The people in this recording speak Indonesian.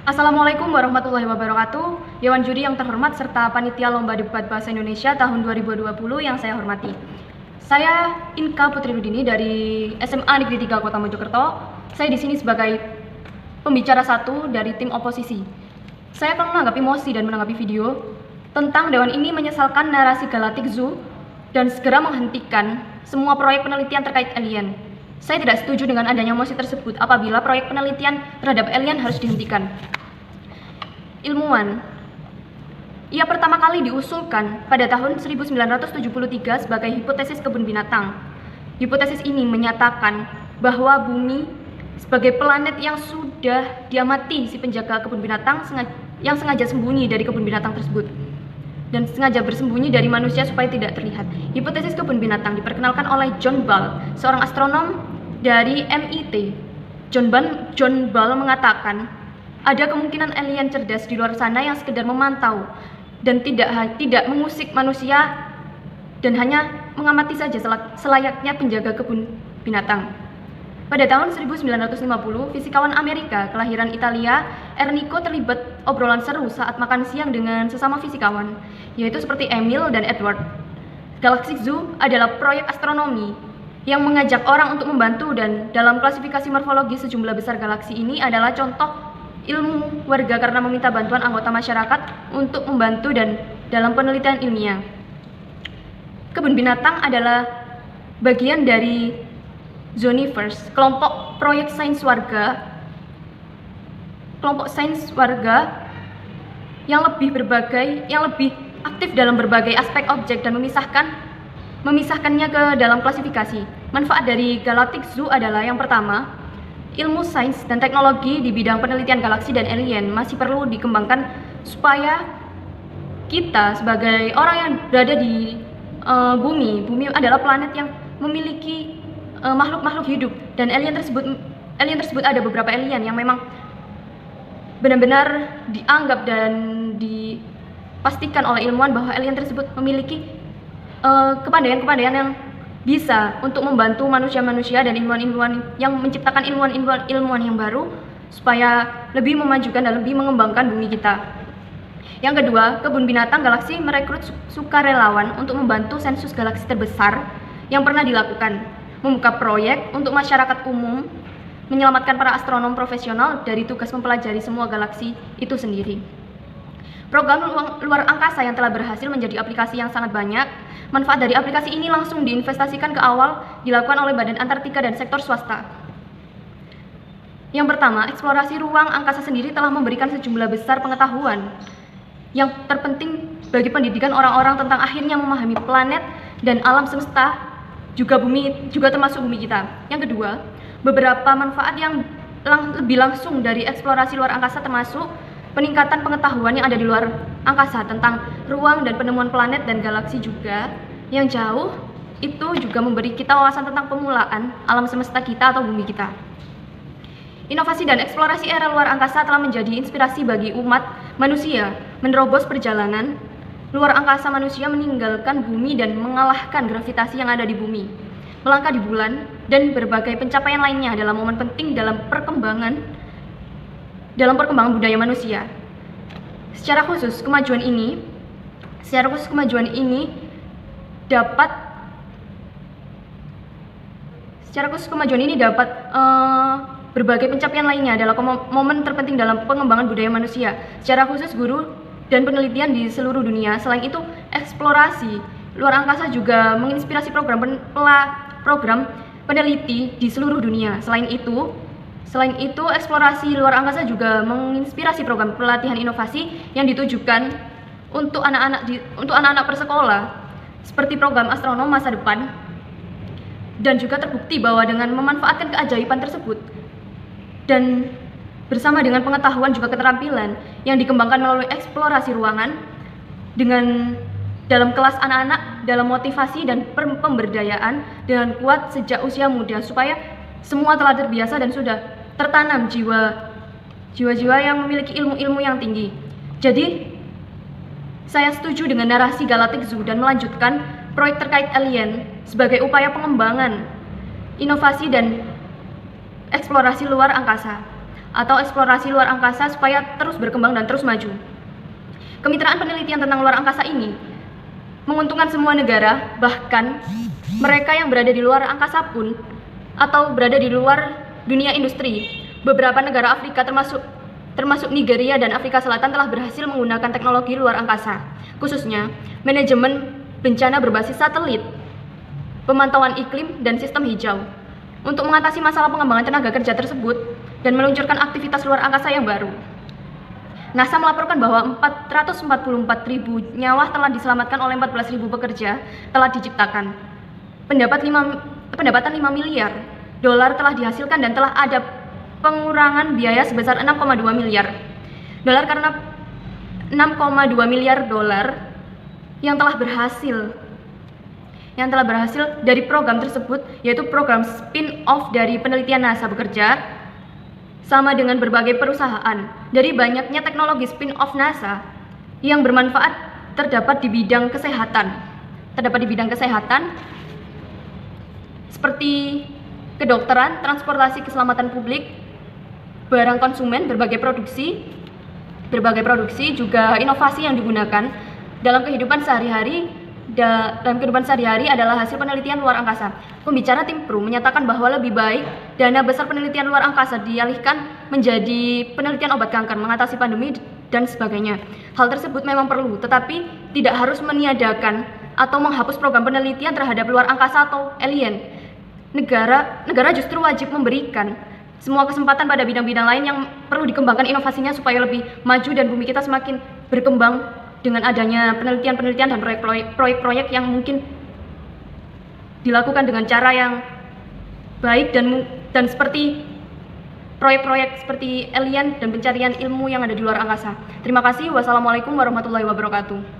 Assalamualaikum warahmatullahi wabarakatuh. Dewan Juri yang terhormat serta panitia Lomba Debat Bahasa Indonesia tahun 2020 yang saya hormati. Saya Inka Putri Rudini dari SMA Negeri 3 Kota Mojokerto. Saya di sini sebagai pembicara satu dari tim oposisi. Saya akan menanggapi mosi dan menanggapi video tentang Dewan ini menyesalkan narasi Galactic Zoo dan segera menghentikan semua proyek penelitian terkait alien. Saya tidak setuju dengan adanya mosi tersebut apabila proyek penelitian terhadap alien harus dihentikan. Ilmuwan, ia pertama kali diusulkan pada tahun 1973 sebagai hipotesis kebun binatang. Hipotesis ini menyatakan bahwa bumi sebagai planet yang sudah diamati si penjaga kebun binatang yang sengaja sembunyi dari kebun binatang tersebut dan sengaja bersembunyi dari manusia supaya tidak terlihat. Hipotesis kebun binatang diperkenalkan oleh John Ball, seorang astronom dari MIT. John Ball mengatakan ada kemungkinan alien cerdas di luar sana yang sekedar memantau dan tidak mengusik manusia dan hanya mengamati saja selayaknya penjaga kebun binatang. Pada tahun 1950, fisikawan Amerika kelahiran Italia, Enrico terlibat obrolan seru saat makan siang dengan sesama fisikawan, yaitu seperti Emil dan Edward. Galactic Zoo adalah proyek astronomi yang mengajak orang untuk membantu, dan dalam klasifikasi morfologi sejumlah besar galaksi ini adalah contoh ilmu warga karena meminta bantuan anggota masyarakat untuk membantu dan dalam penelitian ilmiah. Kebun binatang adalah bagian dari Zooniverse, kelompok proyek sains warga, yang lebih aktif dalam berbagai aspek objek dan memisahkannya ke dalam klasifikasi. Manfaat dari Galactic Zoo adalah yang pertama, ilmu sains dan teknologi di bidang penelitian galaksi dan alien masih perlu dikembangkan supaya kita sebagai orang yang berada di bumi adalah planet yang memiliki makhluk-makhluk hidup, dan alien tersebut ada beberapa alien yang memang benar-benar dianggap dan dipastikan oleh ilmuwan bahwa alien tersebut memiliki kepandaian yang bisa untuk membantu manusia-manusia dan ilmuwan-ilmuwan yang menciptakan ilmuwan yang baru supaya lebih memajukan dan lebih mengembangkan bumi kita. Yang kedua, kebun binatang galaksi merekrut sukarelawan untuk membantu sensus galaksi terbesar yang pernah dilakukan, membuka proyek untuk masyarakat umum, menyelamatkan para astronom profesional dari tugas mempelajari semua galaksi itu sendiri. Program luar angkasa yang telah berhasil menjadi aplikasi yang sangat banyak. Manfaat dari aplikasi ini langsung diinvestasikan ke awal dilakukan oleh Badan Antartika dan sektor swasta. Yang pertama, eksplorasi ruang angkasa sendiri telah memberikan sejumlah besar pengetahuan yang terpenting bagi pendidikan orang-orang tentang akhirnya memahami planet dan alam semesta, juga termasuk bumi kita. Yang kedua, beberapa manfaat yang lebih langsung dari eksplorasi luar angkasa termasuk peningkatan pengetahuan yang ada di luar angkasa tentang ruang dan penemuan planet dan galaksi juga yang jauh. Itu juga memberi kita wawasan tentang pemulaan alam semesta kita atau bumi kita. Inovasi dan eksplorasi era luar angkasa telah menjadi inspirasi bagi umat manusia menerobos perjalanan luar angkasa. Manusia meninggalkan bumi dan mengalahkan gravitasi yang ada di bumi, melangkah di bulan, dan berbagai pencapaian lainnya adalah momen penting dalam perkembangan budaya manusia. Secara khusus kemajuan ini dapat berbagai pencapaian lainnya adalah momen terpenting dalam pengembangan budaya manusia, secara khusus guru dan penelitian di seluruh dunia. Selain itu, eksplorasi luar angkasa juga menginspirasi program peneliti di seluruh dunia. Selain itu, eksplorasi luar angkasa juga menginspirasi program pelatihan inovasi yang ditujukan untuk anak-anak persekolah, seperti program astronom masa depan. Dan juga terbukti bahwa dengan memanfaatkan keajaiban tersebut dan bersama dengan pengetahuan juga keterampilan yang dikembangkan melalui eksplorasi ruangan dalam kelas anak-anak, dalam motivasi dan pemberdayaan dengan kuat sejak usia muda, supaya semua telah terbiasa dan sudah tertanam jiwa-jiwa yang memiliki ilmu-ilmu yang tinggi. Jadi saya setuju dengan narasi Galactic Zoo dan melanjutkan proyek terkait alien sebagai upaya pengembangan, inovasi dan eksplorasi luar angkasa. atau eksplorasi luar angkasa supaya terus berkembang dan terus maju. Kemitraan penelitian tentang luar angkasa ini menguntungkan semua negara, bahkan mereka yang berada di luar angkasa pun atau berada di luar dunia industri. Beberapa negara Afrika termasuk Nigeria dan Afrika Selatan telah berhasil menggunakan teknologi luar angkasa, khususnya manajemen bencana berbasis satelit, pemantauan iklim, dan sistem hijau untuk mengatasi masalah pengembangan tenaga kerja tersebut dan meluncurkan aktivitas luar angkasa yang baru. NASA melaporkan bahwa 444.000 nyawa telah diselamatkan oleh 14.000 pekerja telah diciptakan. Pendapatan 5 miliar dolar telah dihasilkan dan telah ada pengurangan biaya sebesar 6,2 miliar dolar karena 6,2 miliar dolar yang telah berhasil dari program tersebut, yaitu program spin-off dari penelitian NASA bekerja sama dengan berbagai perusahaan. Dari banyaknya teknologi spin-off NASA yang bermanfaat terdapat di bidang kesehatan seperti kedokteran, transportasi, keselamatan publik, barang konsumen, berbagai produksi, juga inovasi yang digunakan dalam kehidupan sehari-hari adalah hasil penelitian luar angkasa. Pembicara tim Pru menyatakan bahwa lebih baik dana besar penelitian luar angkasa dialihkan menjadi penelitian obat kanker, mengatasi pandemi, dan sebagainya. Hal tersebut memang perlu, tetapi tidak harus meniadakan atau menghapus program penelitian terhadap luar angkasa atau alien. Negara justru wajib memberikan semua kesempatan pada bidang-bidang lain yang perlu dikembangkan inovasinya supaya lebih maju dan bumi kita semakin berkembang dengan adanya penelitian-penelitian dan proyek-proyek yang mungkin dilakukan dengan cara yang baik dan seperti proyek-proyek seperti alien dan pencarian ilmu yang ada di luar angkasa. Terima kasih. Wassalamualaikum warahmatullahi wabarakatuh.